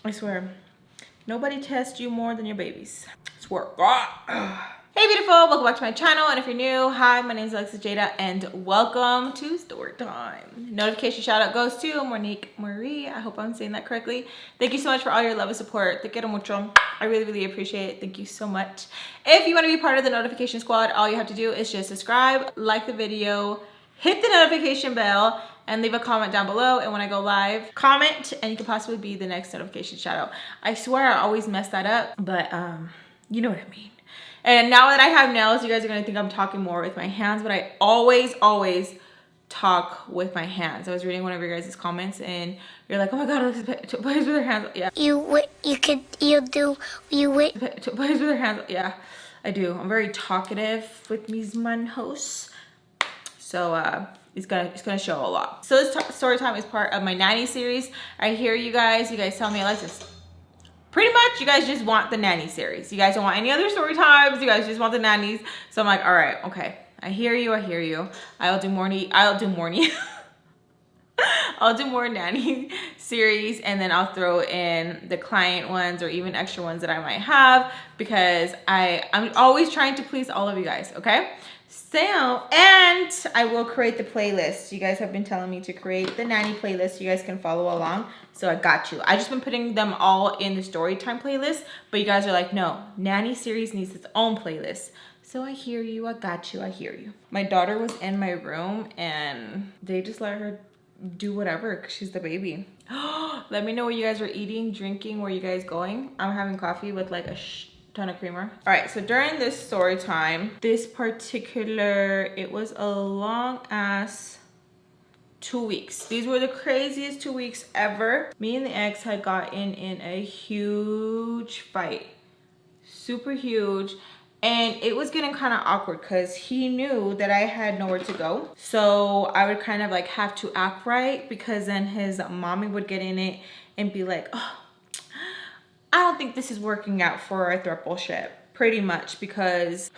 I swear, nobody tests you more than your babies. I swear. Ah. Hey beautiful, welcome back to my channel, and if you're new, hi, my name is Alexis Jayda and welcome to Story Time. Notification shout out goes to Monique Marie. I hope I'm saying that correctly. Thank you so much for all your love and support. Te quiero mucho. I really appreciate it. Thank you so much. If you want to be part of the notification squad, all you have to do is just subscribe, like the video, hit the notification bell, and leave a comment down below. And when I go live, comment, and you could possibly be the next notification shout out. I swear I always mess that up, but you know what I mean. And now that I have nails, you guys are gonna think I'm talking more with my hands, but I always talk with my hands. I was reading one of your guys' comments and you're like, oh my God, Alexis plays with her hands. Yeah. You would. Plays with her hands. Yeah, I do. I'm very talkative with mis manjos. So it's gonna show a lot. So this story time is part of my nanny series. I hear you guys tell me, Alexis, pretty much you guys just want the nanny series. You guys don't want any other story times. You guys just want the nannies. So I'm like, all right, okay. I hear you. I'll do more I'll do more nanny series, and then I'll throw in the client ones or even extra ones that I might have, because I'm always trying to please all of you guys, okay? So, and I will create the playlist. You guys have been telling me to create the nanny playlist. You guys can follow along. So I got you. I just been putting them all in the story time playlist, but you guys are like, no, nanny series needs its own playlist. So I hear you. I got you. I hear you. My daughter was in my room and they just let her do whatever because she's the baby. Let me know what you guys are eating, drinking, where you guys going. I'm having coffee with like a ton of creamer. All right, so during this story time, this particular, it was a long ass 2 weeks. These were the craziest 2 weeks ever. Me and the ex had gotten in a huge fight, super huge. And it was getting kind of awkward because he knew that I had nowhere to go. So I would kind of like have to act right, because then his mommy would get in it and be like, oh, I don't think this is working out for our throupleship, pretty much, because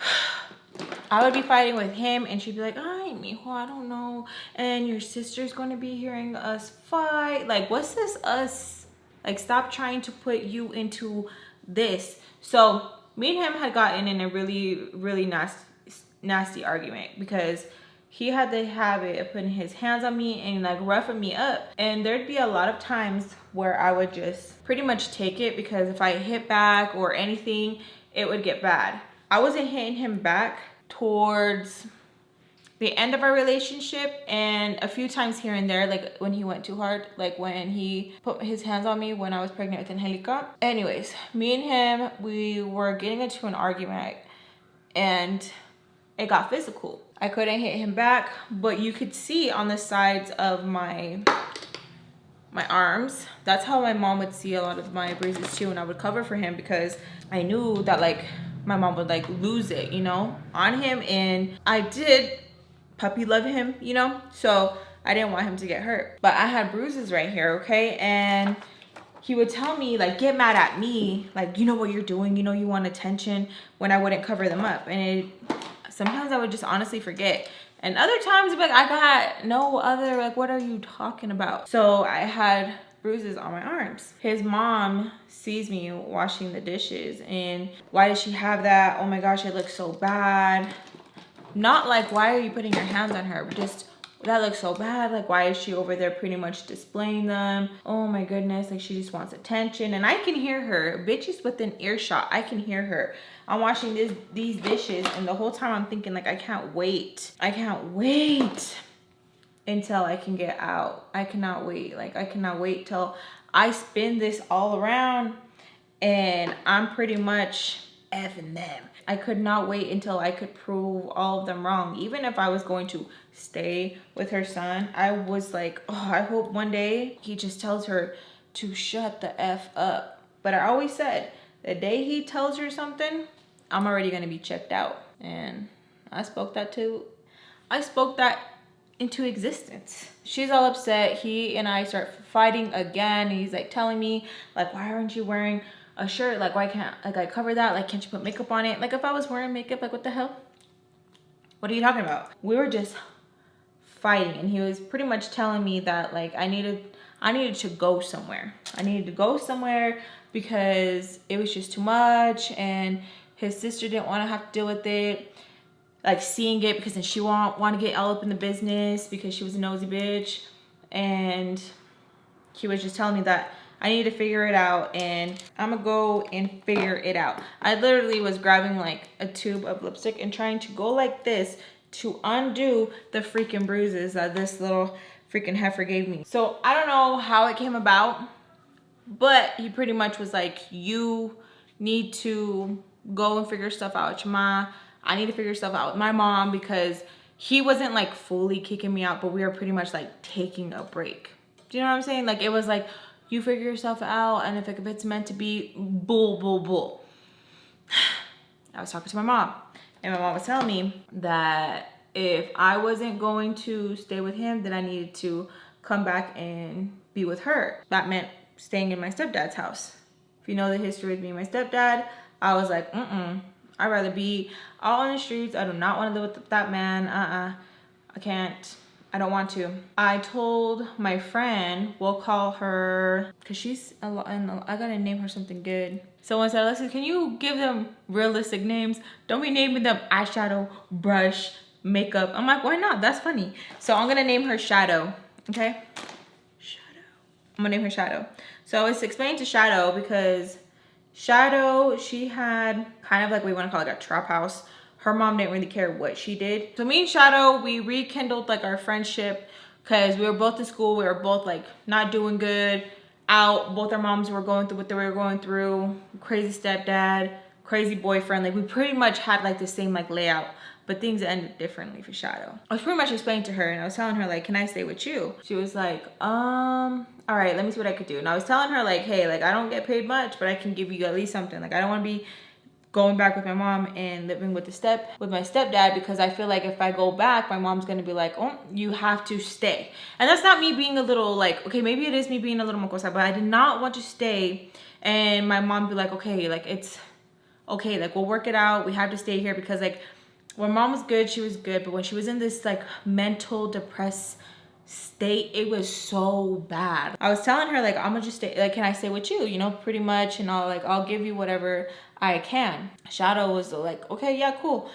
I would be fighting with him and she'd be like, ay, mijo, I don't know. And your sister's going to be hearing us fight. Like, what's this us? Like, stop trying to put you into this. So me and him had gotten in a really nasty argument, because he had the habit of putting his hands on me and like roughing me up. And there'd be a lot of times where I would just pretty much take it, because if I hit back or anything, it would get bad. I wasn't hitting him back towards the end of our relationship, and a few times here and there, like when he went too hard, like when he put his hands on me when I was pregnant with Angelica. Anyways, me and him, we were getting into an argument and it got physical. I couldn't hit him back, but you could see on the sides of my arms. That's how my mom would see a lot of my bruises too, and I would cover for him because I knew that like my mom would like lose it, you know, on him. And I did puppy love him, you know, so I didn't want him to get hurt. But I had bruises right here, okay? And he would tell me, like, get mad at me, like, you know what you're doing, you know you want attention, when I wouldn't cover them up. And sometimes I would just honestly forget. And other times, like, I got no other, like, what are you talking about? So I had bruises on my arms. His mom sees me washing the dishes, and why does she have that? Oh my gosh, it looks so bad. Not like, why are you putting your hands on her? Just, that looks so bad. Like, why is she over there pretty much displaying them? Oh my goodness, like she just wants attention. And I can hear her. Bitch is within earshot. I can hear her. I'm washing these dishes, and the whole time I'm thinking like, I can't wait. I can't wait until I can get out. I cannot wait. Like, I cannot wait till I spin this all around and I'm pretty much effing them. I could not wait until I could prove all of them wrong. Even if I was going to stay with her son, I was like, oh, I hope one day he just tells her to shut the F up. But I always said, the day he tells her something, I'm already gonna be checked out. And I spoke that into existence. She's all upset. He and I start fighting again. And he's like telling me, like, why aren't you wearing a shirt? Like, why can't, like, I cover that? Like, can't you put makeup on it? Like, if I was wearing makeup, like, what the hell? What are you talking about? We were just fighting, and he was pretty much telling me that, like, I needed I needed to go somewhere. I needed to go somewhere because it was just too much, and his sister didn't want to have to deal with it, like seeing it, because then she want to get all up in the business because she was a nosy bitch. And he was just telling me that I need to figure it out, and I'm gonna go and figure it out. I literally was grabbing like a tube of lipstick and trying to go like this to undo the freaking bruises that this little freaking heifer gave me. So I don't know how it came about, but he pretty much was like, you need to go and figure stuff out with your mom. I need to figure stuff out with my mom, because he wasn't like fully kicking me out, but we were pretty much like taking a break. Do you know what I'm saying? Like, it was like, you figure yourself out, and if it's meant to be, bull, bull, bull. I was talking to my mom, and my mom was telling me that if I wasn't going to stay with him, then I needed to come back and be with her. That meant staying in my stepdad's house. If you know the history with me and my stepdad, I was like, I'd rather be all in the streets. I do not want to live with that man. I can't. I don't want to. I told my friend, we'll call her, because she's a lot, and I gotta name her something good. Someone said, Alexis, can you give them realistic names? Don't be naming them eyeshadow, brush, makeup. I'm like, why not? That's funny. So I'm gonna name her Shadow, okay? Shadow. I'm gonna name her Shadow. So I was explaining to Shadow, because Shadow, she had kind of like, we wanna call it a trap house. Her mom didn't really care what she did. So me and Shadow, we rekindled like our friendship, because we were both in school. We were both like not doing good, out. Both our moms were going through what they were going through. Crazy stepdad, crazy boyfriend. Like, we pretty much had like the same like layout, but things ended differently for Shadow. I was pretty much explaining to her, and I was telling her like, can I stay with you? She was like, all right, let me see what I could do. And I was telling her like, hey, like, I don't get paid much, but I can give you at least something. Like, I don't want to be going back with my mom and living with my stepdad, because I feel like if I go back, my mom's gonna be like, oh, you have to stay. And that's not me being a little like, okay, maybe it is me being a little mocosa, but I did not want to stay and my mom be like, okay, like, it's okay, like, we'll work it out. We have to stay here, because like, when mom was good, she was good, but when she was in this like mental depressed state, it was so bad. I was telling her like, I'm gonna just stay, like, can I stay with you, you know, pretty much, and I'll give you whatever I can. Shadow was like, okay, yeah, cool.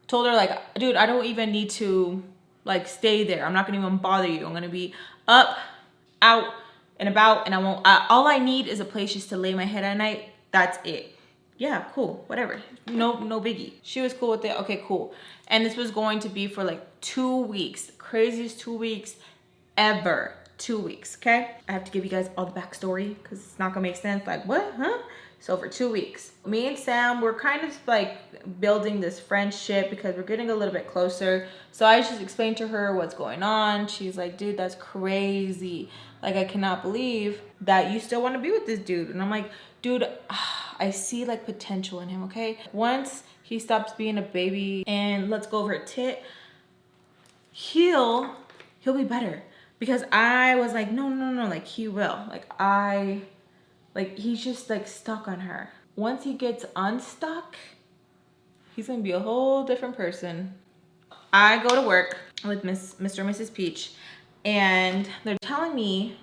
Told her like, dude, I don't even need to like stay there. I'm not gonna even bother you. I'm gonna be up, out, and about, and I won't, all I need is a place just to lay my head at night. That's it. Yeah, cool, whatever. No biggie. She was cool with it. Okay, cool. And this was going to be for like 2 weeks. Craziest 2 weeks ever. 2 weeks, okay? I have to give you guys all the backstory, because it's not gonna make sense. Like, what, huh? So for 2 weeks, me and Sam, we're kind of like building this friendship, because we're getting a little bit closer. So I just explained to her what's going on. She's like, dude, that's crazy. Like, I cannot believe that you still want to be with this dude. And I'm like, dude, I see like potential in him, okay? Once he stops being a baby and let's go over a tit, he'll be better. Because I was like, no, like, he will. Like, he's just like stuck on her. Once he gets unstuck, he's gonna be a whole different person. I go to work with Mr. and Mrs. Peach, and they're telling me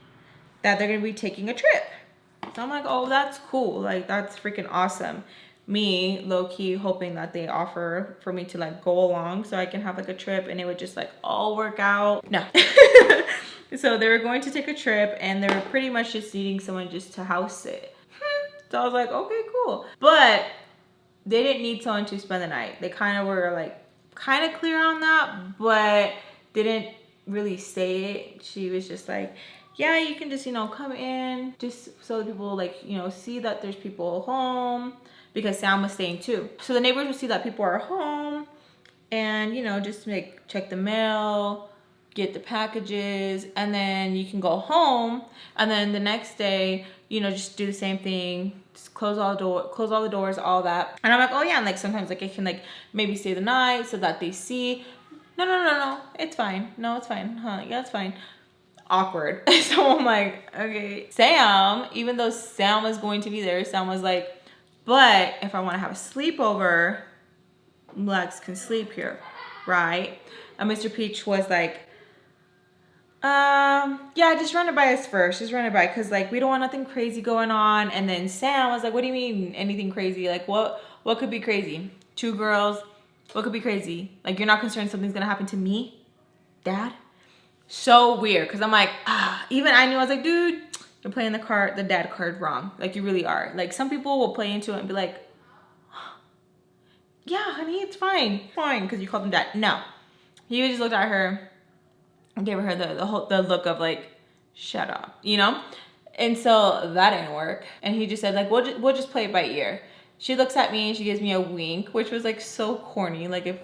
that they're gonna be taking a trip. So I'm like, oh, that's cool. Like, that's freaking awesome. Me, low-key, hoping that they offer for me to like go along so I can have like a trip and it would just like all work out. No. So they were going to take a trip, and they were pretty much just needing someone just to house sit. So I was like, okay, cool. But they didn't need someone to spend the night. They kind of were like, kind of clear on that, but didn't really say it. She was just like, yeah, you can just, you know, come in just so people like, you know, see that there's people home, because Sam was staying too. So the neighbors would see that people are home, and, you know, just like check the mail, get the packages, and then you can go home, and then the next day, you know, just do the same thing, just close all the doors, all that. And I'm like, oh yeah, and like sometimes like I can like maybe stay the night so that they see. No, it's fine. No, it's fine. Huh? Yeah, it's fine. Awkward. So I'm like, okay. Sam, even though Sam was going to be there, Sam was like, but if I want to have a sleepover, Lex can sleep here, right? And Mr. Peach was like, Yeah, just run it by us first. Just run it by, because like we don't want nothing crazy going on. And then Sam was like, what do you mean anything crazy? Like what could be crazy? 2 girls, what could be crazy? Like you're not concerned something's gonna happen to me, Dad? So weird, because I'm like, even I knew, I was like, dude, you're playing the dad card wrong. Like you really are. Like some people will play into it and be like, yeah, honey, it's fine, because you called him dad. No, he just looked at her and gave her the look of like, shut up, you know? And so that didn't work. And he just said like, we'll just play it by ear. She looks at me and she gives me a wink, which was like so corny. Like if,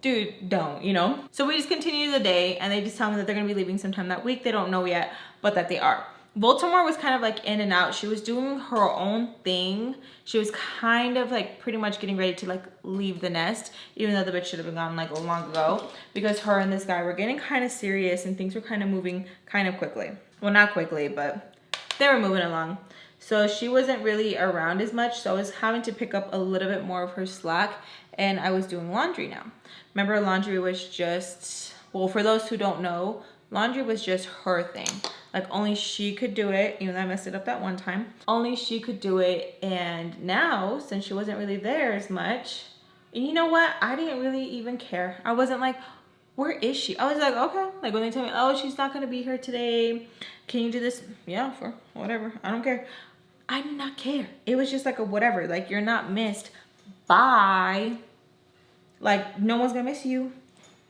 dude, don't, you know? So we just continue the day and they just tell me that they're gonna be leaving sometime that week. They don't know yet, but that they are. Baltimore was kind of like in and out. She was doing her own thing. She was kind of like pretty much getting ready to like leave the nest, even though the bitch should have been gone like long ago, because her and this guy were getting kind of serious and things were kind of moving kind of quickly. Well, not quickly, but they were moving along. So she wasn't really around as much. So I was having to pick up a little bit more of her slack, and I was doing laundry now. Remember, laundry was just, well, for those who don't know, laundry was just her thing. Like only she could do it, even though I messed it up that one time. Only she could do it. And now, since she wasn't really there as much, and you know what? I didn't really even care. I wasn't like, where is she? I was like, okay. Like when they tell me, oh, she's not gonna be here today. Can you do this? Yeah, for whatever. I don't care. I did not care. It was just like a whatever. Like you're not missed. Bye. Like no one's gonna miss you.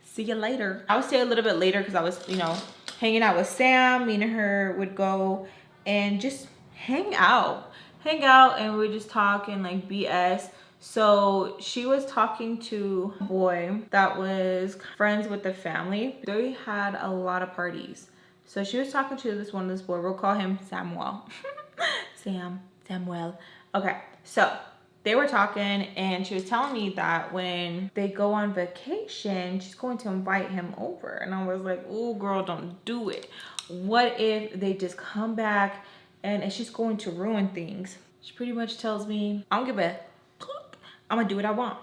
See you later. I would stay a little bit later because I was, you know, hanging out with Sam. Me and her would go and just hang out, and we would just talk and like BS. So she was talking to a boy that was friends with the family. They had a lot of parties. So she was talking to this boy. We'll call him Samuel. Samuel. Okay, so they were talking and she was telling me that when they go on vacation, she's going to invite him over. And I was like, oh girl, don't do it. What if they just come back and she's going to ruin things? She pretty much tells me, I don't give a, I'm gonna do what I want.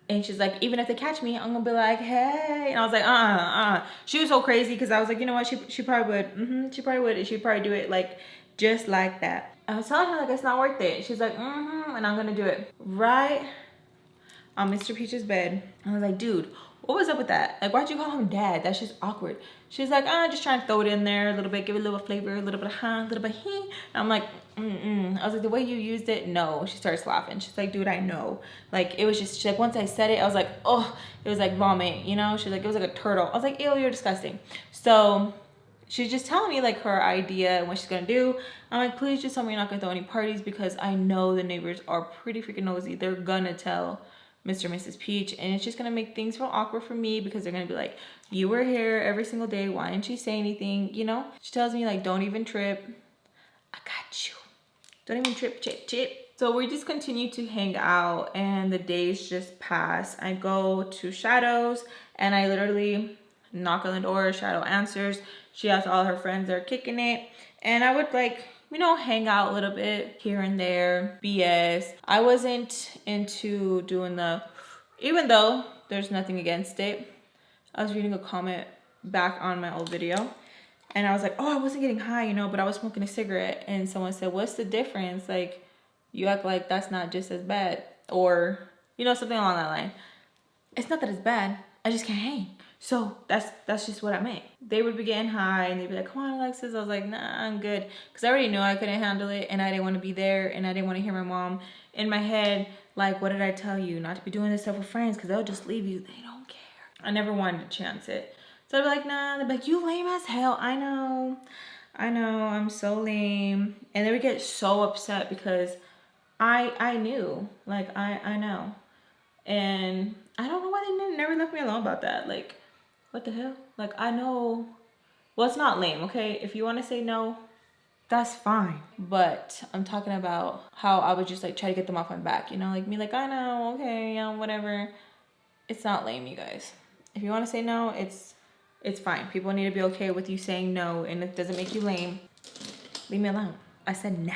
And she's like, even if they catch me, I'm gonna be like, hey. And I was like, She was so crazy because I was like, you know what? She probably would. She probably would. She'd probably do it like just like that. I was telling her like it's not worth it. She's like, and I'm gonna do it right on Mr. Peach's bed. I was like, dude, what was up with that? Like, why'd you call him dad? That's just awkward. She's like, just trying to throw it in there a little bit, give it a little flavor, a little bit of a little bit he. And I'm like, I was like, the way you used it, no. She starts laughing. She's like, dude, I know. Like, it was just, she's like, once I said it, I was like, oh, it was like vomit, you know? She's like, it was like a turtle. I was like, ew, you're disgusting. So she's just telling me like her idea and what she's gonna do. I'm like, please just tell me you're not gonna throw any parties because I know the neighbors are pretty freaking nosy. They're gonna tell Mr. and Mrs. Peach, and it's just gonna make things feel awkward for me because they're gonna be like, you were here every single day, why didn't you say anything, you know? She tells me like, don't even trip. I got you. Don't even trip, chip. So we just continue to hang out and the days just pass. I go to Shadow's and I literally knock on the door. Shadow answers. She has all her friends that are kicking it. And I would like, you know, hang out a little bit here and there, BS. I wasn't into doing the, even though there's nothing against it. I was reading a comment back on my old video and I was like, oh, I wasn't getting high, you know, but I was smoking a cigarette. And someone said, what's the difference? Like, you act like that's not just as bad, or, you know, something along that line. It's not that it's bad. I just can't hang. So that's just what I meant. They would be getting high and they'd be like, come on, Alexis. I was like, nah, I'm good. Because I already knew I couldn't handle it and I didn't want to be there and I didn't want to hear my mom in my head like, what did I tell you? Not to be doing this stuff with friends because they'll just leave you. They don't care. I never wanted to chance it. So I'd be like, nah. They'd be like, you lame as hell. I know, I'm so lame. And they would get so upset because I knew, like, I know. And I don't know why they never left me alone about that. Like, what the hell? Like, I know. Well, it's not lame, okay? If you want to say no, that's fine. But I'm talking about how I would just, like, try to get them off my back. You know, like, me, like, I know, okay, yeah, whatever. It's not lame, you guys. If you want to say no, it's fine. People need to be okay with you saying no, and it doesn't make you lame. Leave me alone. I said no.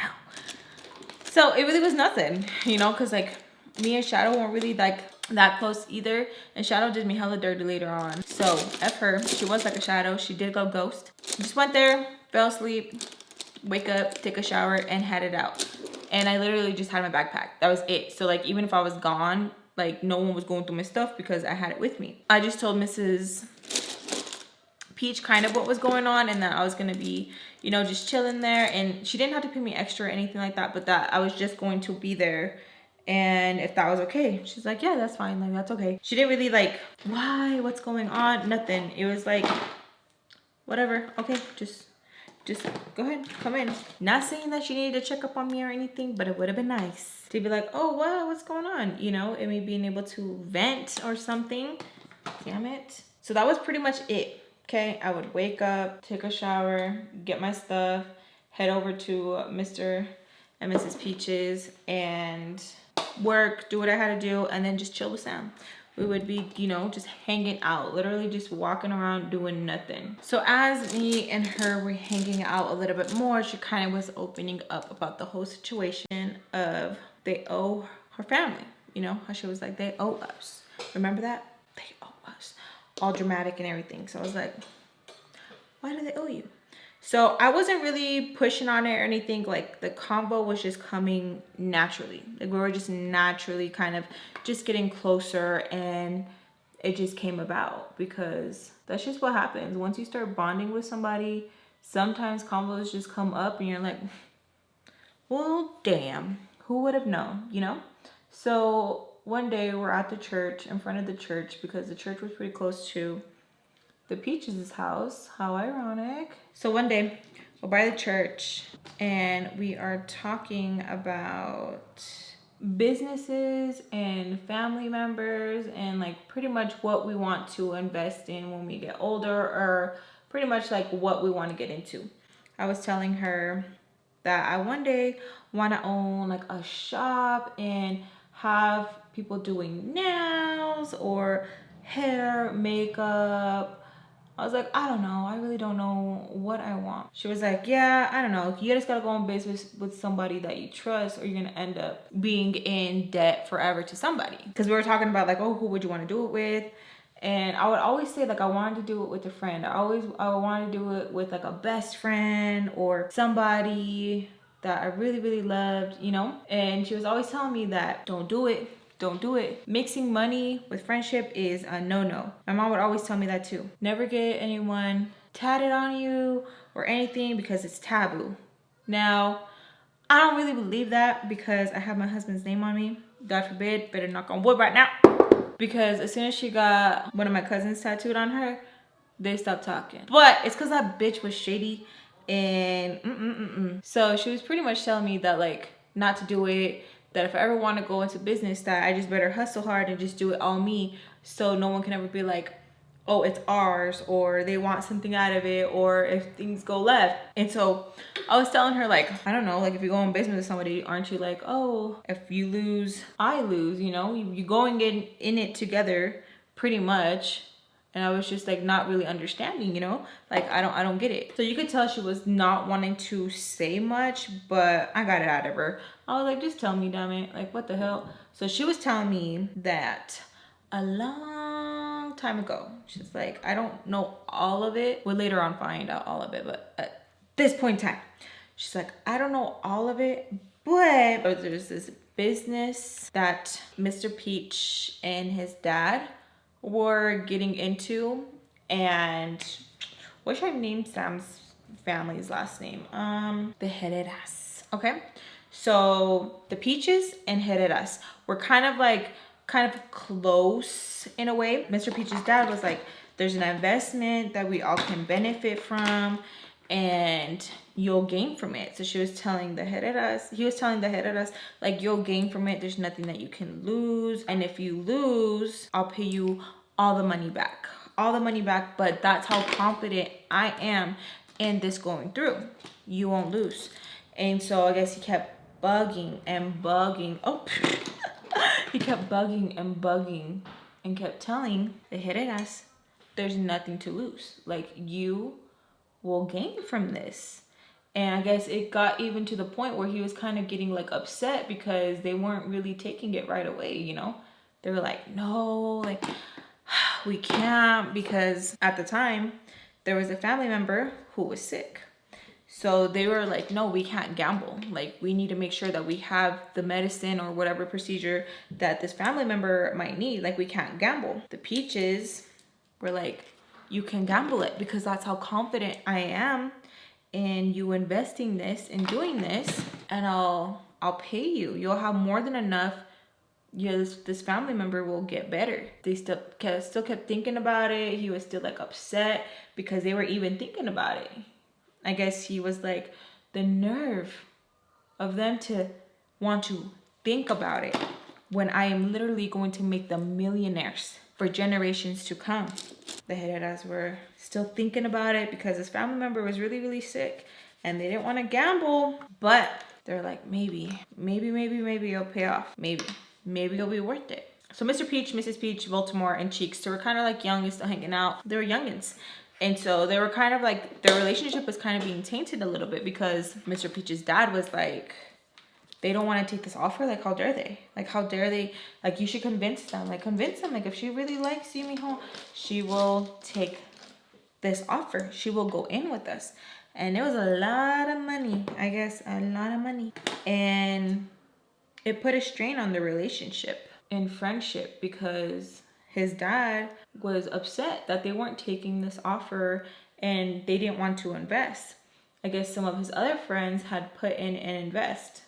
So it really was nothing, you know, because, like, me and Shadow weren't really, like, that close either. And Shadow did me hella dirty later on. So F her. She was like a shadow. She did go ghost. Just went there, fell asleep, wake up, take a shower, and headed out. And I literally just had my backpack. That was it. So like even if I was gone, like no one was going through my stuff because I had it with me. I just told Mrs. Peach kind of what was going on, and that I was gonna be, you know, just chilling there. And she didn't have to pay me extra or anything like that, but that I was just going to be there. And if that was okay, she's like, yeah, that's fine. Like, that's okay. She didn't really like, why, what's going on? Nothing. It was like, whatever. Okay, just go ahead, come in. Not saying that she needed to check up on me or anything, but it would have been nice to be like, oh, wow, what's going on? You know, and me being able to vent or something. Damn it. So that was pretty much it. Okay, I would wake up, take a shower, get my stuff, head over to Mr. and Mrs. Peach's and work, do what I had to do, and then just chill with Sam. We would be, you know, just hanging out, literally just walking around doing nothing. So as me and her were hanging out a little bit more, she kind of was opening up about the whole situation of they owe her family. You know, how she was like, they owe us. Remember that? They owe us. All dramatic and everything. So I was like, why do they owe you? So I wasn't really pushing on it or anything. Like the convo was just coming naturally. Like we were just naturally kind of just getting closer, and it just came about because that's just what happens. Once you start bonding with somebody, sometimes convos just come up and you're like, well, damn, who would have known, you know? So one day we're at the church, in front of the church, because the church was pretty close to the Peaches' house. How ironic. So one day we're by the church and we are talking about businesses and family members and like pretty much what we want to invest in when we get older, or pretty much like what we want to get into. I was telling her that I one day want to own like a shop and have people doing nails or hair, makeup. I was like, I don't know. I really don't know what I want. She was like, yeah, I don't know. You just gotta go on business with somebody that you trust, or you're gonna end up being in debt forever to somebody. Because we were talking about like, oh, who would you want to do it with? And I would always say like I wanted to do it with a friend. I wanted to do it with like a best friend or somebody that I really, really loved, you know? And she was always telling me that don't do it. Don't do it. Mixing money with friendship is a no-no. My mom would always tell me that too. Never get anyone tatted on you or anything because it's taboo. Now, I don't really believe that because I have my husband's name on me. God forbid, better knock on wood right now. Because as soon as she got one of my cousins tattooed on her, they stopped talking. But it's because that bitch was shady and So she was pretty much telling me that like not to do it, that if I ever want to go into business, that I just better hustle hard and just do it all me, so no one can ever be like, oh, it's ours, or they want something out of it, or if things go left. And so I was telling her like, I don't know, like if you go in business with somebody, aren't you like, oh, if you lose, I lose, you know, you going in it together pretty much. And I was just like not really understanding, you know, like I don't get it. So you could tell she was not wanting to say much, but I got it out of her. I was like, just tell me, damn it, like what the hell. So she was telling me that a long time ago, she's like, I don't know all of it. We'll later on find out all of it, but at this point in time, she's like, I don't know all of it, but there's this business that Mr. Peach and his dad were getting into, and what should I name Sam's family's last name? The Herreras. Okay, so the Peaches and Herreras were kind of close in a way. Mr. Peach's dad was like, there's an investment that we all can benefit from and you'll gain from it. So she was telling the Herreras, he was telling the Herreras, like, you'll gain from it. There's nothing that you can lose. And if you lose, I'll pay you all the money back. All the money back. But that's how confident I am in this going through. You won't lose. And so I guess he kept bugging and bugging. Oh, he kept bugging and bugging and kept telling the Herreras, there's nothing to lose. Like, you will gain from this. And I guess it got even to the point where he was kind of getting like upset because they weren't really taking it right away, you know. they were like, no, like we can't, because at the time there was a family member who was sick. So they were like, no, we can't gamble. Like, we need to make sure that we have the medicine or whatever procedure that this family member might need. Like, we can't gamble. The Peaches were like, you can gamble it, because that's how confident I am in you investing this and doing this, and I'll pay you. You'll have more than enough. Yes, this family member will get better. They still kept thinking about it. He was still like upset because they were even thinking about it. I guess he was like, the nerve of them to want to think about it when I am literally going to make them millionaires for generations to come. The Jaydas were still thinking about it because his family member was really, really sick and they didn't want to gamble, but they're like, maybe it'll pay off. Maybe it'll be worth it. So Mr. Peach, Mrs. Peach, Baltimore, and Cheeks, they were kind of like young and still hanging out. They were youngins. And so they were kind of like, their relationship was kind of being tainted a little bit because Mr. Peach's dad was like, they don't want to take this offer. Like, how dare they? Like, how dare they? Like, you should convince them. Like, convince them. Like, if she really likes you, mijo, she will take this offer. She will go in with us. And it was a lot of money. I guess a lot of money. And it put a strain on the relationship and friendship because his dad was upset that they weren't taking this offer and they didn't want to invest. I guess some of his other friends had put in and invest.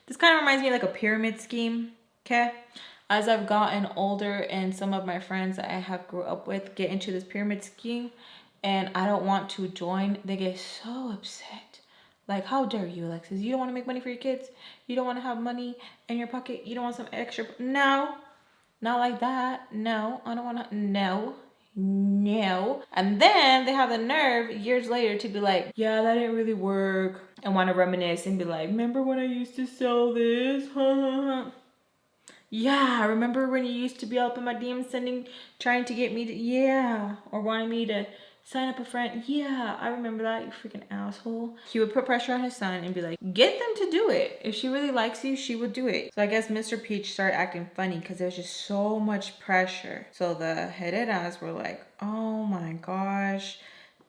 This kind of reminds me of like a pyramid scheme, okay? As I've gotten older and some of my friends that I have grew up with get into this pyramid scheme and I don't want to join, they get so upset. Like, how dare you, Alexis? You don't want to make money for your kids? You don't want to have money in your pocket? You don't want some extra? No. Not like that. No, I don't want to. No. And then they have the nerve years later to be like, yeah, that didn't really work. And want to reminisce and be like, remember when I used to sell this? Yeah, remember when you used to be up in my DMs trying to get me to, yeah. Or wanting me to sign up a friend. Yeah, I remember that, you freaking asshole. He would put pressure on his son and be like, get them to do it. If she really likes you, she would do it. So I guess Mr. Peach started acting funny because there was just so much pressure. So the Jaydas were like, oh my gosh.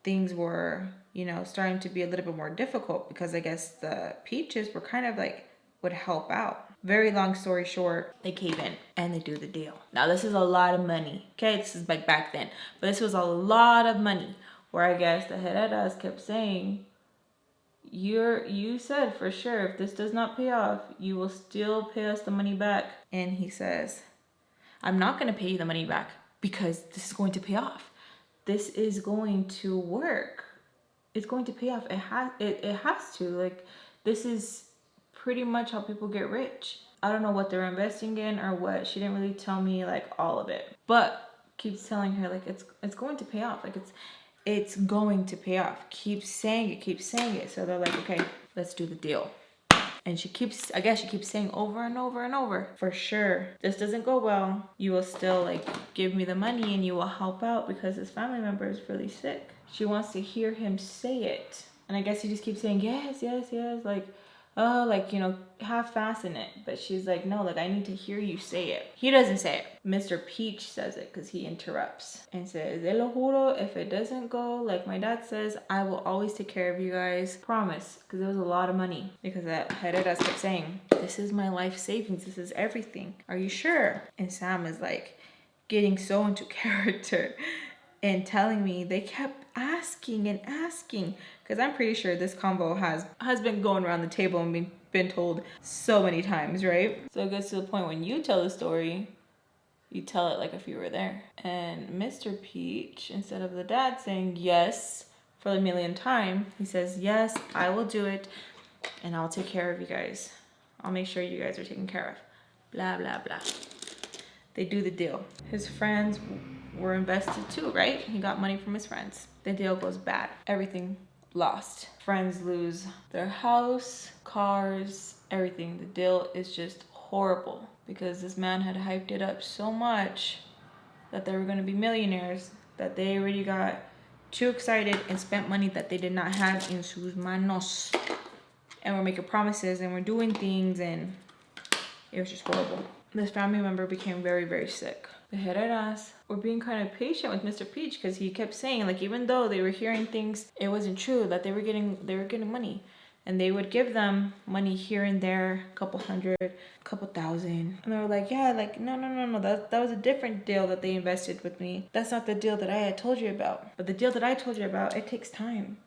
Things were, you know, starting to be a little bit more difficult because I guess the Peaches were kind of like, would help out. Very long story short, they cave in and they do the deal. Now this is a lot of money. Okay, this is like back then. But this was a lot of money where I guess the Jaydas kept saying, you said for sure if this does not pay off, you will still pay us the money back. And he says, I'm not going to pay you the money back because this is going to pay off. This is going to work. It's going to pay off. It has to. Like, this is pretty much how people get rich. I don't know what they're investing in or what. She didn't really tell me like all of it, but keeps telling her like it's going to pay off. Like it's going to pay off. Keep saying it. So they're like, okay, let's do the deal. And she keeps saying over and over and over, for sure, this doesn't go well, you will still like give me the money and you will help out because his family member is really sick. She wants to hear him say it. And I guess he just keeps saying, yes, like, oh, like, you know, half-assing it. But she's like, no, like, I need to hear you say it. He doesn't say it. Mr. Peach says it because he interrupts and says, "De lo juro, if it doesn't go like my dad says, I will always take care of you guys. Promise." Because it was a lot of money. Because that Jaydas kept saying, this is my life savings. This is everything. Are you sure? And Sam is like getting so into character and telling me they kept asking and asking. Because I'm pretty sure this convo has been going around the table and been told so many times, right? So it gets to the point when you tell the story, you tell it like if you were there. And Mr. Peach, instead of the dad saying yes for the millionth time, he says, yes, I will do it. And I'll take care of you guys. I'll make sure you guys are taken care of. Blah, blah, blah. They do the deal. His friends were invested too, right? He got money from his friends. The deal goes bad. Everything lost. Friends lose their house, cars, everything. The deal is just horrible because this man had hyped it up so much that they were going to be millionaires that they already got too excited and spent money that they did not have in sus manos. And we're making promises and we're doing things and It was just horrible. This family member became very, very sick. The head and us were being kind of patient with Mr. Peach because he kept saying, like, even though they were hearing things, it wasn't true, that they were getting money. And they would give them money here and there, a couple hundred, a couple thousand. And they were like, yeah, like, no, that was a different deal that they invested with me. That's not the deal that I had told you about. But the deal that I told you about, it takes time.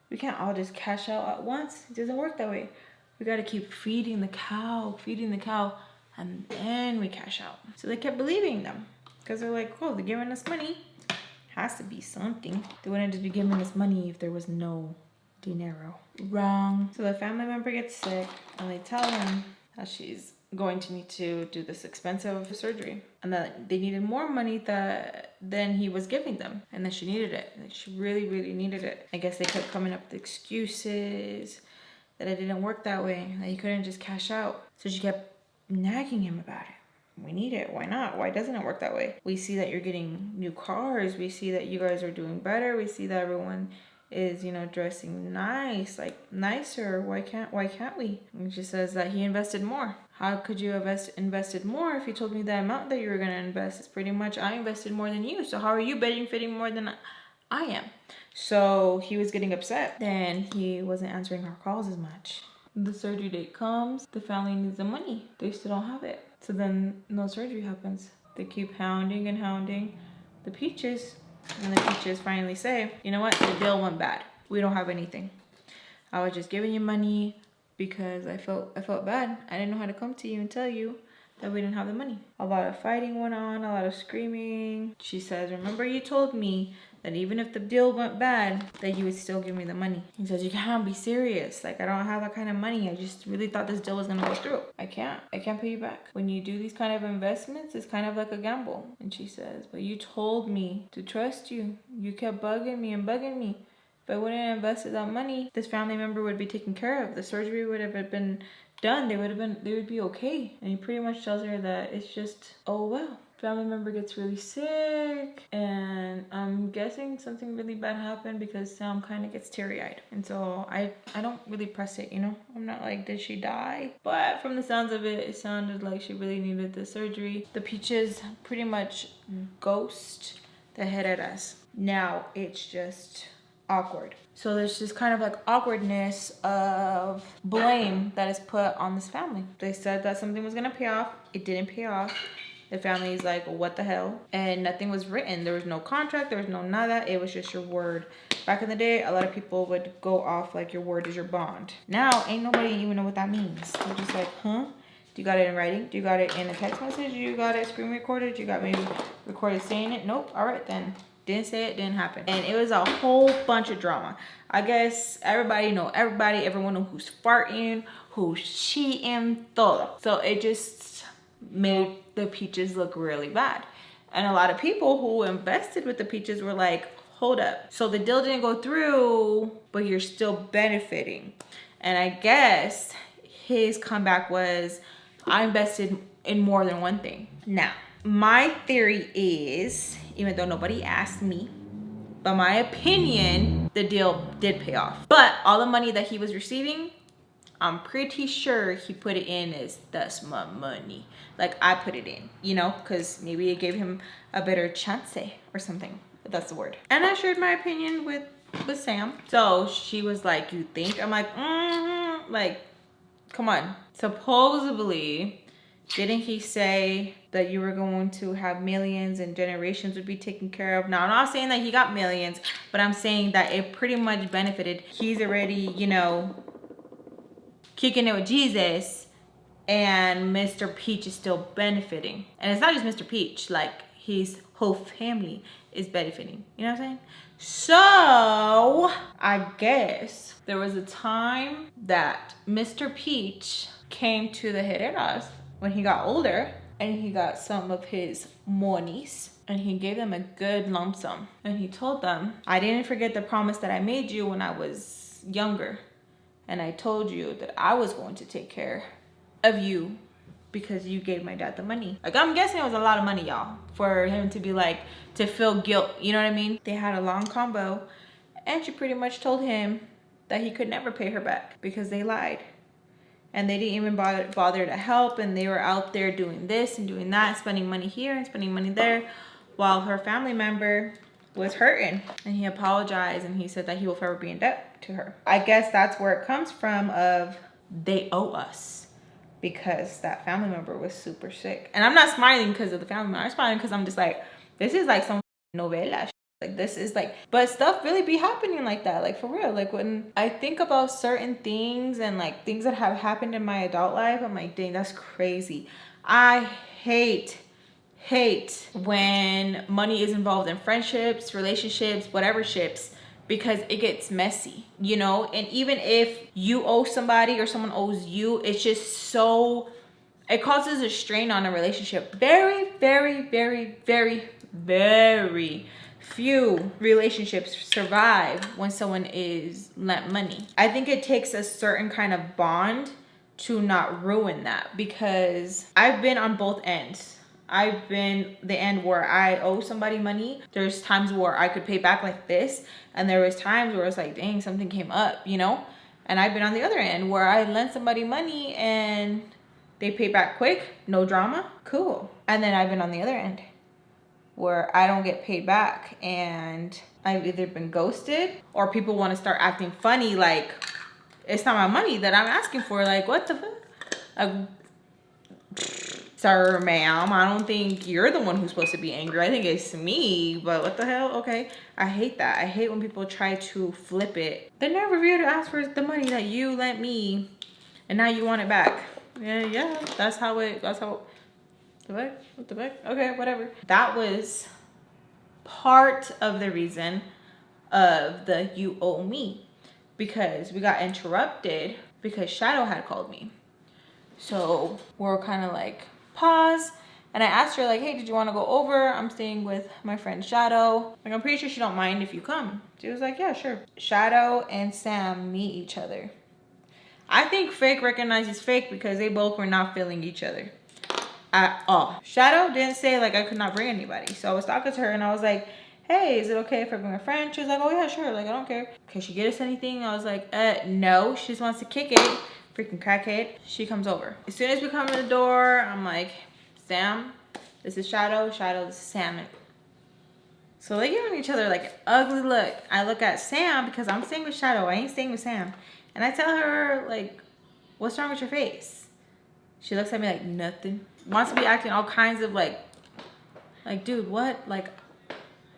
We can't all just cash out at once. It doesn't work that way. We got to keep feeding the cow, and then we cash out. So they kept believing them because they're like, oh, they're giving us money. Has to be something. They wouldn't just be giving us money if there was no dinero. Wrong. So the family member gets sick and they tell him that she's going to need to do this expensive surgery and that they needed more money than he was giving them, and that she needed it. Like, she really, really needed it. I guess they kept coming up with excuses that it didn't work that way, that you couldn't just cash out. So she kept nagging him about it. We need it. Why not? Why doesn't it work that way? We see that you're getting new cars. We see that you guys are doing better. We see that everyone is, you know, dressing nice, like nicer. Why can't we? And she says that he invested more. How could you have invested more if you told me the amount that you were going to invest? It's pretty much I invested more than you. So how are you benefiting more than I am? So he was getting upset. Then he wasn't answering her calls as much. The surgery date comes. The family needs the money. They still don't have it. So then no surgery happens. They keep hounding and hounding the Peaches. And the Peaches finally say, you know what? The deal went bad. We don't have anything. I was just giving you money because I felt bad. I didn't know how to come to you and tell you that we didn't have the money. A lot of fighting went on, a lot of screaming. She says, remember you told me that even if the deal went bad, that you would still give me the money. He says, you can't be serious. Like, I don't have that kind of money. I just really thought this deal was gonna go through. I can't pay you back. When you do these kind of investments, it's kind of like a gamble. And she says, but you told me to trust you. You kept bugging me. If I wouldn't have invested that money, this family member would be taken care of. The surgery would have been done. They would be okay. And he pretty much tells her that it's just, oh well. Family member gets really sick, and I'm guessing something really bad happened because Sam kind of gets teary-eyed. And so I don't really press it, you know? I'm not like, did she die? But from the sounds of it, it sounded like she really needed the surgery. The Peaches pretty much ghost the head at us. Now it's just awkward. So there's this kind of like awkwardness of blame that is put on this family. They said that something was gonna pay off. It didn't pay off. The family's like, what the hell? And nothing was written. There was no contract. There was no nada. It was just your word. Back in the day, a lot of people would go off like your word is your bond. Now, ain't nobody even know what that means. They're just like, huh? Do you got it in writing? Do you got it in a text message? Do you got it screen recorded? Do you got maybe recorded saying it? Nope. All right, then. Didn't say it, didn't happen. And it was a whole bunch of drama. I guess everybody know everybody. Everyone know who's farting, who's cheating, todo. So it just made the Peaches look really bad. And a lot of people who invested with the Peaches were like, hold up. So the deal didn't go through, but you're still benefiting. And I guess his comeback was, I invested in more than one thing. Now, my theory is, even though nobody asked me, but my opinion, the deal did pay off. But all the money that he was receiving, I'm pretty sure he put it in as, that's my money. Like, I put it in, you know, because maybe it gave him a better chance or something. If that's the word. And I shared my opinion with Sam. So she was like, you think? I'm like, like, come on. Supposedly, didn't he say that you were going to have millions and generations would be taken care of? Now, I'm not saying that he got millions, but I'm saying that it pretty much benefited. He's already, you know, kicking it with Jesus, and Mr. Peach is still benefiting. And it's not just Mr. Peach, like his whole family is benefiting. You know what I'm saying? So I guess there was a time that Mr. Peach came to the Herreras when he got older, and he got some of his monies, and he gave them a good lump sum. And he told them, I didn't forget the promise that I made you when I was younger. And I told you that I was going to take care of you because you gave my dad the money. Like, I'm guessing it was a lot of money, y'all, for him to be like, to feel guilt. You know what I mean? They had a long combo, and she pretty much told him that he could never pay her back because they lied. and they didn't even bother to help, and they were out there doing this and doing that, spending money here and spending money there, while her family member was hurting. And he apologized, and he said that he will forever be in debt to her. I guess that's where it comes from, of they owe us, because that family member was super sick. And I'm not smiling because of the family member. I'm smiling because I'm just like, this is like some novela. Like, this is like, but stuff really be happening like that, like for real. Like when I think about certain things and like things that have happened in my adult life, I'm like, dang, that's crazy. I hate when money is involved in friendships, relationships, whatever ships, because it gets messy, you know? And even if you owe somebody or someone owes you, it's just so, it causes a strain on a relationship. Very, very, very, very, very few relationships survive when someone is lent money. I think it takes a certain kind of bond to not ruin that, because I've been on both ends. I've been the end where I owe somebody money. There's times where I could pay back like this, and there was times where it's like, dang, something came up, you know? And I've been on the other end where I lent somebody money and they pay back quick, no drama, cool. And then I've been on the other end where I don't get paid back, and I've either been ghosted, or people want to start acting funny like it's not my money that I'm asking for. Like, what the fuck? Sir, ma'am, I don't think you're the one who's supposed to be angry. I think it's me, but what the hell? Okay. I hate that. I hate when people try to flip it. They're never here to ask for the money that you lent me, and now you want it back. Yeah, that's how, what the fuck? Okay, whatever. That was part of the reason of the you owe me, because we got interrupted because Shadow had called me. So we're kind of like, pause. And I asked her like, hey, did you want to go over? I'm staying with my friend Shadow. Like, I'm pretty sure she don't mind if you come. She was like, yeah, sure. Shadow and Sam meet each other. I think fake recognizes fake because they both were not feeling each other at all. Shadow didn't say like I could not bring anybody. So I was talking to her and I was like, hey, is it okay if I bring a friend? She was like, oh yeah, sure. Like, I don't care. Can she get us anything? I was like, no. She just wants to kick it. Freaking crackhead. She comes over. As soon as we come in the door, I'm like, Sam, this is Shadow. Shadow, this is Sam. So they're giving each other like an ugly look. I look at Sam because I'm staying with Shadow. I ain't staying with Sam. And I tell her like, what's wrong with your face? She looks at me like, nothing. Wants to be acting all kinds of like, dude, what? Like,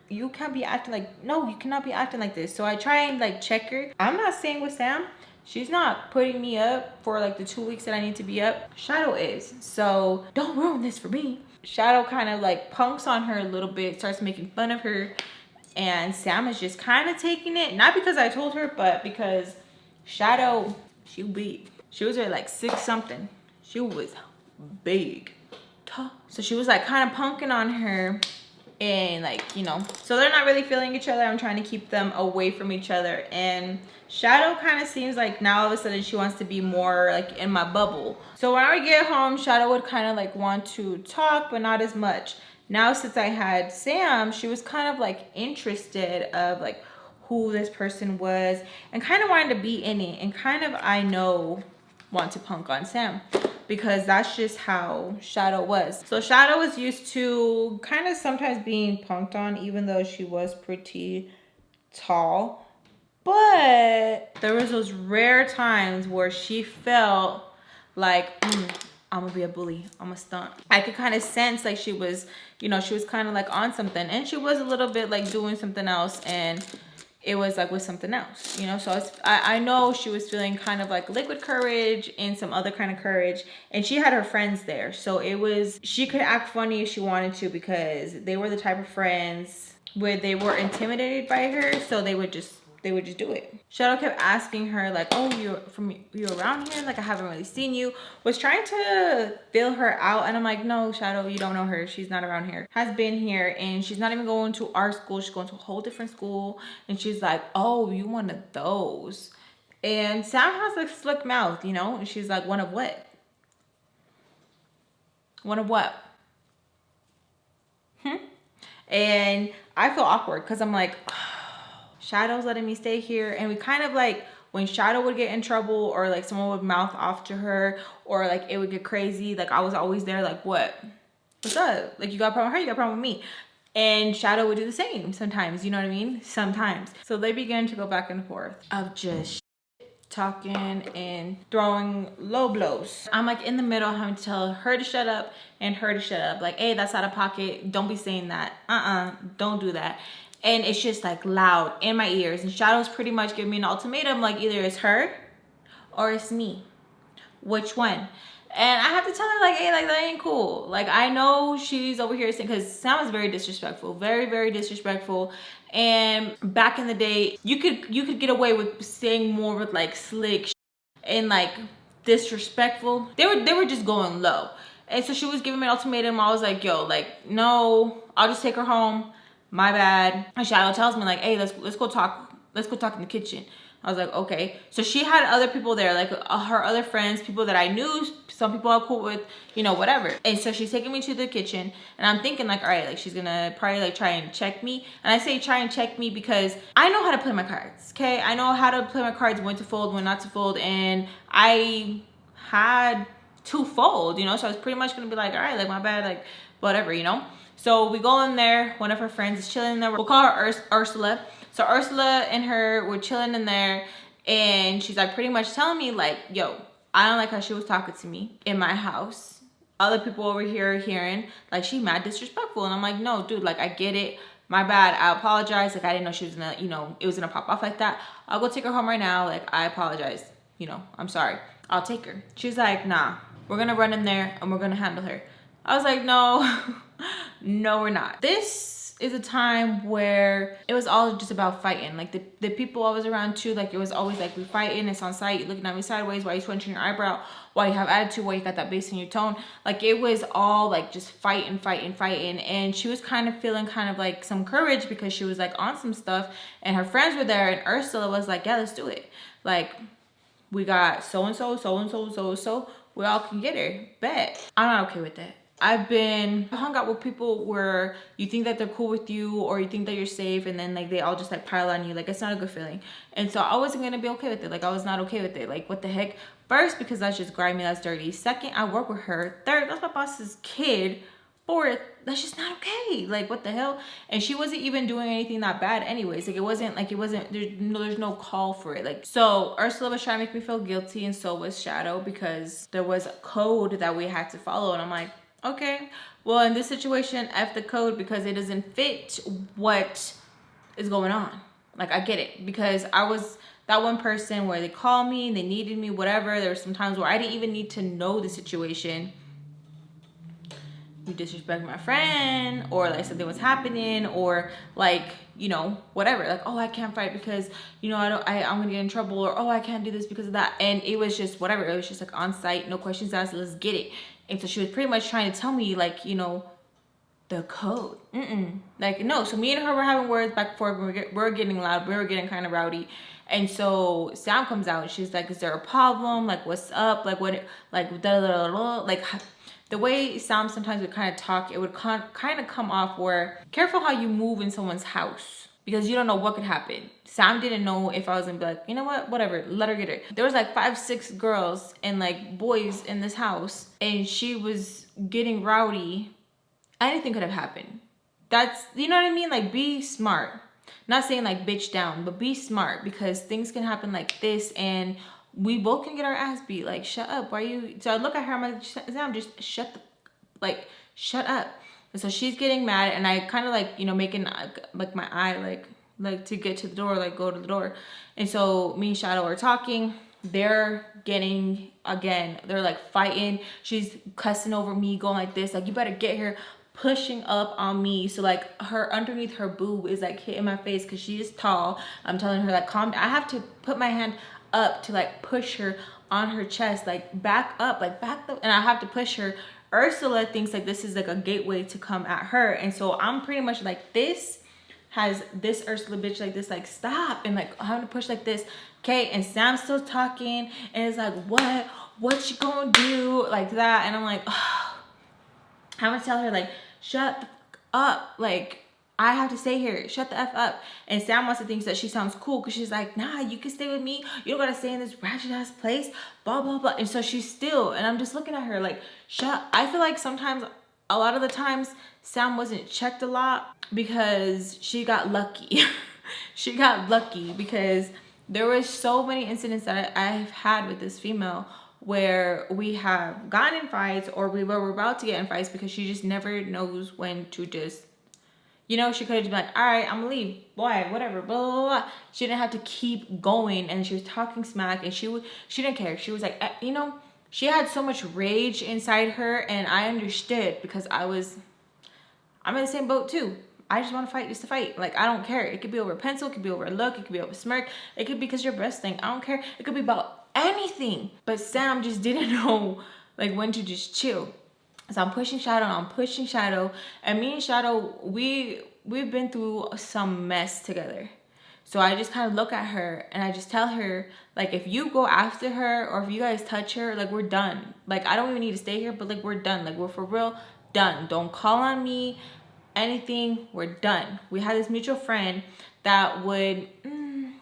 you can't be acting like, no, you cannot be acting like this. So I try and like check her. I'm not staying with Sam. She's not putting me up for like the 2 weeks that I need to be up. Shadow is. So don't ruin this for me. Shadow kind of like punks on her a little bit, starts making fun of her. And Sam is just kind of taking it. Not because I told her, but because Shadow, she big. She was like 6 something. She was big. So she was like kind of punking on her. And like, you know, so they're not really feeling each other. I'm trying to keep them away from each other. And Shadow kind of seems like now all of a sudden she wants to be more like in my bubble. So when I would get home, Shadow would kind of like want to talk, but not as much. Now since I had Sam, she was kind of like interested of like who this person was and kind of wanted to be in it, and kind of, I know, want to punk on Sam, because that's just how Shadow was. So Shadow was used to kind of sometimes being punked on, even though she was pretty tall. But there was those rare times where she felt like, I'm gonna be a bully, I'm a stunt. I could kind of sense like she was, you know, she was kind of like on something, and she was a little bit like doing something else, and it was like with something else, you know? So I know she was feeling kind of like liquid courage and some other kind of courage, and she had her friends there. So it was, she could act funny if she wanted to, because they were the type of friends where they were intimidated by her, so they would just do it. Shadow kept asking her like, oh, you're around here? Like, I haven't really seen you. Was trying to fill her out, and I'm like, no, Shadow, you don't know her. She's not around here. Has been here, and she's not even going to our school. She's going to a whole different school. And she's like, oh, you one of those. And Sam has like slick mouth, you know? And she's like, one of what? One of what? And I feel awkward because I'm like, Shadow's letting me stay here, and we kind of like when Shadow would get in trouble or like someone would mouth off to her or like it would get crazy, like I was always there like, what's up? Like you got a problem with her, you got a problem with me. And Shadow would do the same sometimes, you know what I mean? Sometimes. So they began to go back and forth of just talking and throwing low blows. I'm like in the middle having to tell her to shut up and her to shut up. Like, hey, that's out of pocket. Don't be saying that. Don't do that. And it's just like loud in my ears. And Shadow's pretty much giving me an ultimatum, like either it's her or it's me. Which one? And I have to tell her like, hey, like that ain't cool. Like I know she's over here saying, because Sam is very disrespectful, very, very disrespectful. And back in the day, you could get away with saying more with like slick and like disrespectful. They were just going low. And so she was giving me an ultimatum. I was like, yo, like no, I'll just take her home. My bad. And Shadow tells me like, hey, let's go talk. Let's go talk in the kitchen. I was like, okay. So she had other people there, like her other friends, people that I knew, some people I'm cool with, you know, whatever. And so she's taking me to the kitchen and I'm thinking like, all right, like she's gonna probably like try and check me. And I say try and check me because I know how to play my cards, okay? I know how to play my cards, when to fold, when not to fold. And I had to fold, you know? So I was pretty much gonna be like, all right, like my bad, like whatever, you know? So we go in there, one of her friends is chilling in there. We'll call her Ursula. So Ursula and her were chilling in there and she's like pretty much telling me like, yo, I don't like how she was talking to me in my house. Other people over here are hearing like she mad disrespectful. And I'm like, no, dude, like I get it. My bad. I apologize. Like I didn't know she was gonna, you know, it was gonna pop off like that. I'll go take her home right now. Like I apologize. You know, I'm sorry. I'll take her. She's like, nah, we're gonna run in there and we're gonna handle her. I was like, no, no, we're not. This is a time where it was all just about fighting. Like the people I was around too, like it was always like we fighting, it's on site, you're looking at me sideways, why you twitching your eyebrow, why you have attitude, why you got that bass in your tone. Like it was all like just fighting. And she was kind of feeling kind of like some courage because she was like on some stuff and her friends were there and Ursula was like, yeah, let's do it. Like we got so-and-so, we all can get her, bet. I'm not okay with that. I've been hung out with people where you think that they're cool with you or you think that you're safe and then like they all just like pile on you. Like it's not a good feeling. And so I wasn't gonna be okay with it. Like I was not okay with it. Like what the heck? First, because that's just grimy, that's dirty. Second, I work with her. Third, that's my boss's kid. Fourth, that's just not okay. Like what the hell? And she wasn't even doing anything that bad anyways. Like it wasn't, there's no call for it. Like, so Ursula was trying to make me feel guilty and so was Shadow because there was a code that we had to follow. And I'm like, okay, well in this situation, F the code because it doesn't fit what is going on. Like I get it because I was that one person where they called me, they needed me, whatever. There were some times where I didn't even need to know the situation. You disrespect my friend or like something was happening or like, you know, whatever. Like, oh, I can't fight because, you know, I'm gonna get in trouble or, oh, I can't do this because of that. And it was just whatever. It was just like on site, no questions asked, let's get it. And so she was pretty much trying to tell me like, you know, the code. Like, no. So me and her were having words back and forth. We're getting loud. We were getting kind of rowdy. And so Sam comes out and she's like, is there a problem? Like, what's up? Like, what, like, da da da da. Like, the way Sam sometimes would kind of talk, it would kind of come off where, careful how you move in someone's house because you don't know what could happen. Sam didn't know if I was gonna be like, you know what, whatever, let her get her. There was like 5, 6 girls and like boys in this house and she was getting rowdy. Anything could have happened. That's, you know what I mean? Like be smart. Not saying like bitch down, but be smart because things can happen like this and we both can get our ass beat. Like, shut up. Why are you? So I look at her, I'm like, Sam, just shut up. And so she's getting mad and I kind of like, you know, making like my eye, like to get to the door, like go to the door. And so me and Shadow are talking. They're getting, again, they're like fighting. She's cussing over me, going like this, like, you better get her, pushing up on me. So like her underneath her boob is like hitting my face because she is tall. I'm telling her like, calm down. I have to put my hand up to like push her on her chest, like back up, like back up, and I have to push her. Ursula thinks like this is like a gateway to come at her, and so I'm pretty much like this has this Ursula bitch like this, like stop, and like I'm having to push like this, okay? And Sam's still talking and it's like, what you gonna do, like that. And I'm like, oh. I'm gonna tell her like, shut the fuck up, like I have to stay here. Shut the F up. And Sam wants to think that she sounds cool because she's like, nah, you can stay with me. You don't got to stay in this ratchet ass place. Blah, blah, blah. And so she's still, and I'm just looking at her like, shut. I feel like sometimes, a lot of the times, Sam wasn't checked a lot because she got lucky. She got lucky because there was so many incidents that I've had with this female where we have gotten in fights or we were about to get in fights because she just never knows when to just, you know, she could have just been like, all right, I'm gonna leave, boy, whatever, blah, blah, blah. She didn't have to keep going, and she was talking smack, and she didn't care. She was like, you know, she had so much rage inside her, and I understood because I'm in the same boat too. I just want to fight just to fight. Like, I don't care. It could be over a pencil, it could be over a look, it could be over a smirk, it could be because you're breasting. I don't care. It could be about anything. But Sam just didn't know like when to just chill. So I'm pushing Shadow, and me and Shadow, we've been through some mess together. So I just kind of look at her and I just tell her, like, if you go after her or if you guys touch her, like, we're done. Like, I don't even need to stay here, but like, we're done. Like, we're for real done. Don't call on me, anything, we're done. We had this mutual friend that would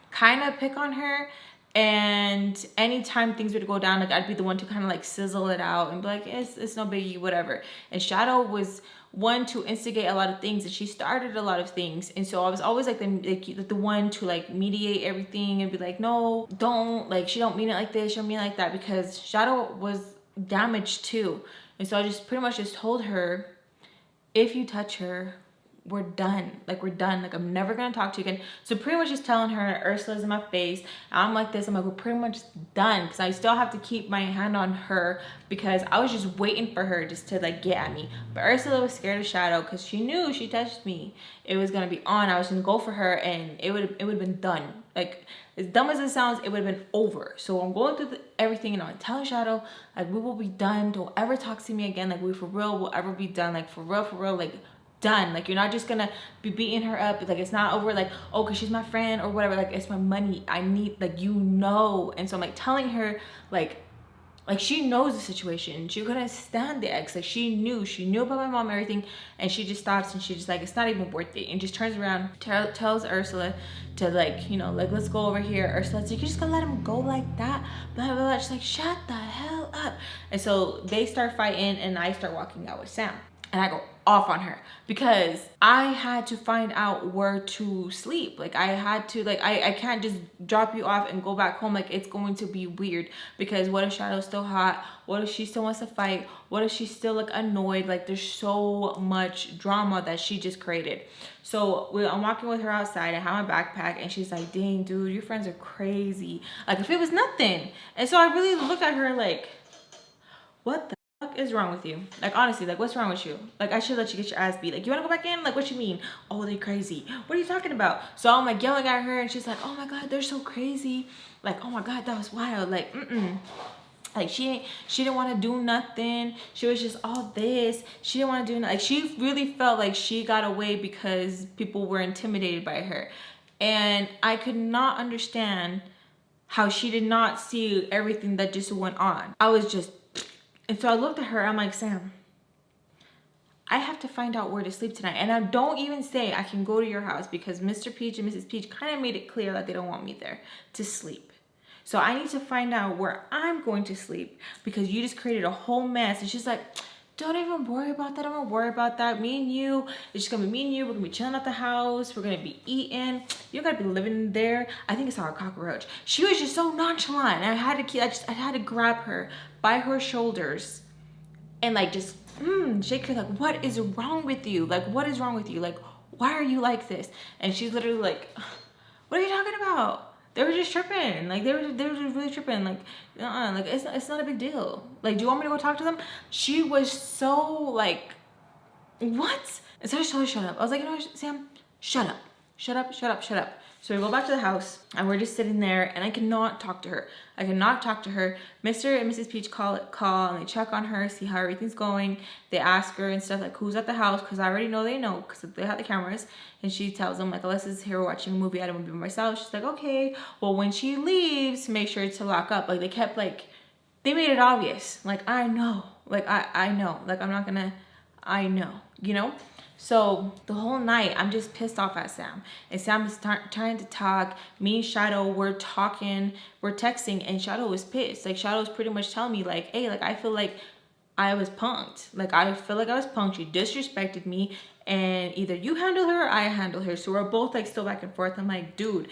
kind of pick on her, and anytime things would go down, like, I'd be the one to kind of like sizzle it out and be like, it's no biggie, whatever. And Shadow was one to instigate a lot of things, and she started a lot of things, and so I was always like the one to like mediate everything and be like, no, don't, like, she don't mean it like this, she don't mean it like that, because Shadow was damaged too. And so I just pretty much just told her, if you touch her, we're done. Like, we're done. Like, I'm never gonna talk to you again. So pretty much just telling her, Ursula's in my face, I'm like this, I'm like, we're pretty much done, because I still have to keep my hand on her because I was just waiting for her just to like get at me. But Ursula was scared of Shadow because she knew she touched me, it was gonna be on. I was gonna go for her and it would have been done. Like, as dumb as it sounds, it would have been over. So I'm going through everything, and I'm telling Shadow, like, we will be done. Don't ever talk to me again. Like, we for real will ever be done. Like, for real, like, done. Like, you're not just gonna be beating her up. Like, it's not over, like, oh, because she's my friend or whatever. Like, it's my money. I need, like, you know. And so I'm like telling her, like she knows the situation. She couldn't stand the ex. Like, she knew about my mom, everything. And she just stops and she's just like, it's not even worth it. And just turns around, tells Ursula to, like, you know, like, let's go over here. Ursula's like, you're just gonna let him go like that? Blah, blah, blah. She's like, shut the hell up. And so they start fighting, and I start walking out with Sam. And I go off on her because I had to find out where to sleep. Like, I had to, like, I can't just drop you off and go back home. Like, it's going to be weird, because what if Shadow's still hot? What if she still wants to fight? What if she's still like annoyed? Like, there's so much drama that she just created. So I'm walking with her outside. I have my backpack, and she's like, dang, dude, your friends are crazy. Like, if it was nothing. And so I really looked at her like, what the fuck is wrong with you? Like, honestly, like, what's wrong with you? Like, I should let you get your ass beat. Like, you want to go back in? Like, what you mean? Oh, they crazy. What are you talking about? So I'm like yelling at her, and she's like, oh my god, they're so crazy. Like, oh my god, that was wild. Like, like, she didn't want to do nothing. She was just all this. She didn't want to do nothing. Like, she really felt like she got away because people were intimidated by her. And I could not understand how she did not see everything that just went on. I was just, and so I looked at her, I'm like, Sam, I have to find out where to sleep tonight. And I don't even say I can go to your house, because Mr. Peach and Mrs. Peach kind of made it clear that they don't want me there to sleep. So I need to find out where I'm going to sleep, because you just created a whole mess. And she's like, don't even worry about that. I'm gonna worry about that. Me and you, it's just gonna be me and you. We're gonna be chilling at the house. We're gonna be eating. You gotta be living there. I think it's our cockroach. She was just so nonchalant. And I had to grab her by her shoulders and like just shake her, like, what is wrong with you? Like, what is wrong with you? Like, why are you like this? And she's literally like, what are you talking about? They were just tripping. Like, they were just really tripping. Like, like, it's not a big deal. Like, do you want me to go talk to them? She was so like, what? And so I just told her, shut up. I was like, you know what, Sam, shut up. Shut up, shut up, shut up. So we go back to the house, and we're just sitting there, and I cannot talk to her. I cannot talk to her. Mr. and Mrs. Peach call, and they check on her, see how everything's going. They ask her and stuff, like, who's at the house, because I already know they know, because they have the cameras. And she tells them, like, Alexis is here watching a movie. I don't want to be by myself. She's like, okay. Well, when she leaves, make sure to lock up. Like, they kept, like, they made it obvious. Like, I know. Like, I know. Like, I'm not gonna I know, you know? So the whole night, I'm just pissed off at Sam. And Sam is trying to talk. Me and Shadow, we're talking, we're texting, and Shadow was pissed. Like, Shadow's pretty much telling me, like, hey, like, I feel like I was punked. Like, I feel like I was punked. You disrespected me. And either you handle her or I handle her. So we're both, like, still back and forth. I'm like, dude,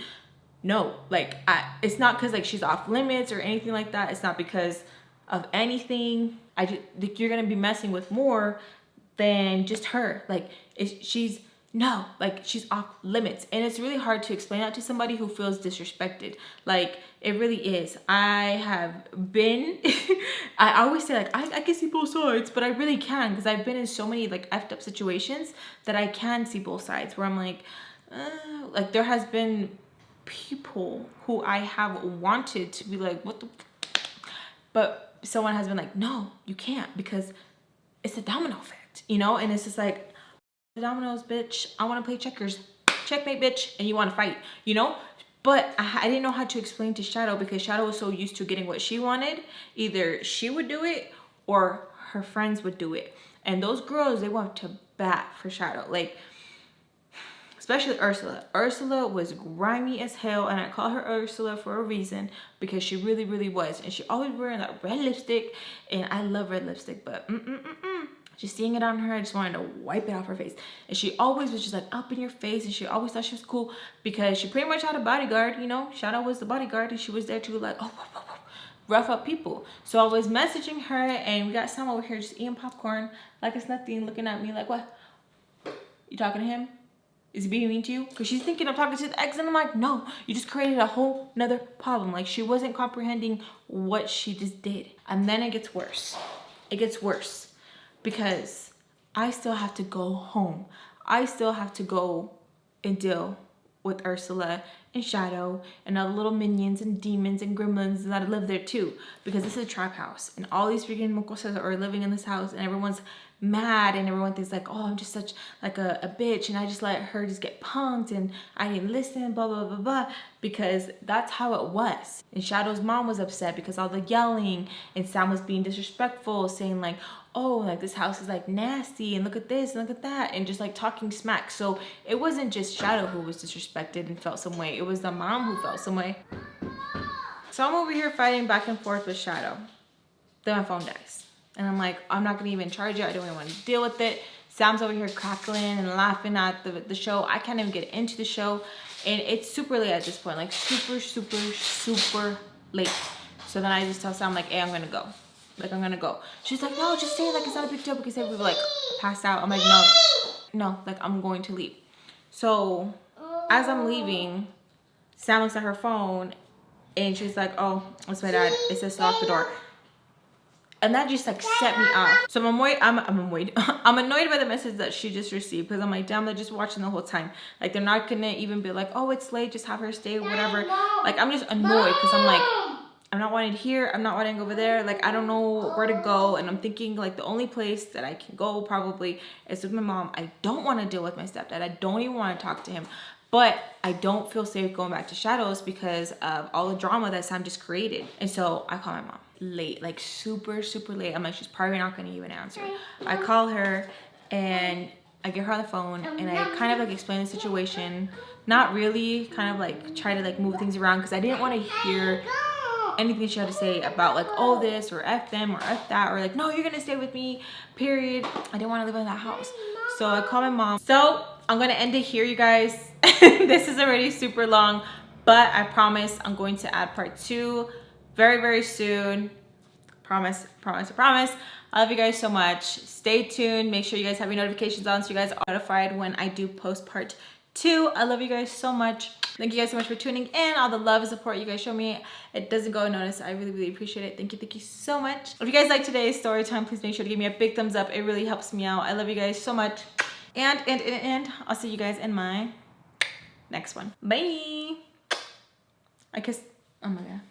no. Like, it's not because, like, she's off limits or anything like that. It's not because of anything. I just, like, you're going to be messing with more than just her. Like, she's off limits. And it's really hard to explain that to somebody who feels disrespected. Like, it really is. I have been I always say, like, I can see both sides, but I really can, because I've been in so many, like, effed up situations that I can see both sides, where I'm like there has been people who I have wanted to be like, what the but someone has been like, no, you can't, because it's a domino effect. You know, and it's just like, dominoes, bitch, I want to play checkers, checkmate, bitch, and you want to fight, you know? But I didn't know how to explain to Shadow, because Shadow was so used to getting what she wanted. Either she would do it or her friends would do it. And those girls, they went to bat for Shadow. Like, especially Ursula. Ursula was grimy as hell, and I call her Ursula for a reason, because she really, really was. And she always wearing that red lipstick, and I love red lipstick, but just seeing it on her, I just wanted to wipe it off her face. And she always was just like up in your face, and she always thought she was cool because she pretty much had a bodyguard, you know? Shadow was the bodyguard, and she was there to like, rough up people. So I was messaging her, and we got Sam over here just eating popcorn like it's nothing, looking at me like, what? You talking to him? Is he being mean to you? Because she's thinking I'm talking to the ex, and I'm like, no, you just created a whole nother problem. Like, she wasn't comprehending what she just did. And then it gets worse. It gets worse. Because I still have to go home. I still have to go and deal with Ursula and Shadow and all the little minions and demons and gremlins that live there too. Because this is a trap house, and all these freaking mocosas are living in this house, and everyone's mad, and everyone thinks like, oh, I'm just such like a bitch, and I just let her just get punked, and I didn't listen, blah, blah, blah, blah, because that's how it was. And Shadow's mom was upset because all the yelling, and Sam was being disrespectful, saying like, oh, like this house is like nasty, and look at this and look at that, and just like talking smack. So it wasn't just Shadow who was disrespected and felt some way, it was the mom who felt some way. So I'm over here fighting back and forth with Shadow. Then my phone dies, and I'm like, I'm not gonna even charge it, I don't even want to deal with it. Sam's over here crackling and laughing at the show. I can't even get into the show, and it's super late at this point, like super, super, super late. So then I just tell Sam like, hey, I'm gonna go. Like, I'm gonna go. She's like, no, just say it like it's not a big deal, because everybody like passed out. I'm like, no, like I'm going to leave. So as I'm leaving, Sam looks at her phone, and she's like, oh, it's my dad. It says to lock the door. And that just like set me off. So I'm annoyed by the message that she just received, because I'm like, damn, they're just watching the whole time. Like, they're not gonna even be like, oh, it's late, just have her stay or whatever. Like, I'm just annoyed, because I'm like, I'm not wanted here, I'm not wanting over there. Like, I don't know where to go, and I'm thinking like the only place that I can go probably is with my mom. I don't want to deal with my stepdad. I don't even want to talk to him. But I don't feel safe going back to Shadows because of all the drama that Sam just created. And so I call my mom late, like super, super late. I'm like, she's probably not going to even answer. I call her, and I get her on the phone, and I kind of like explain the situation. Not really, kind of like try to like move things around, because I didn't want to hear anything she had to say about like, oh, this or F them or F that, or like, no, you're gonna stay with me, period. I didn't want to live in that house. So I call my mom. So I'm gonna end it here, you guys. This is already super long, but I promise I'm going to add part 2 very, very soon. Promise, promise, I promise. I love you guys so much. Stay tuned. Make sure you guys have your notifications on so you guys are notified when I do post part 2. I love you guys so much. Thank you guys so much for tuning in. All the love and support you guys show me, it doesn't go unnoticed. I really, really appreciate it. Thank you so much. If you guys like today's story time, please make sure to give me a big thumbs up. It really helps me out. I love you guys so much. And I'll see you guys in my next one. Bye. I kiss. Oh my god.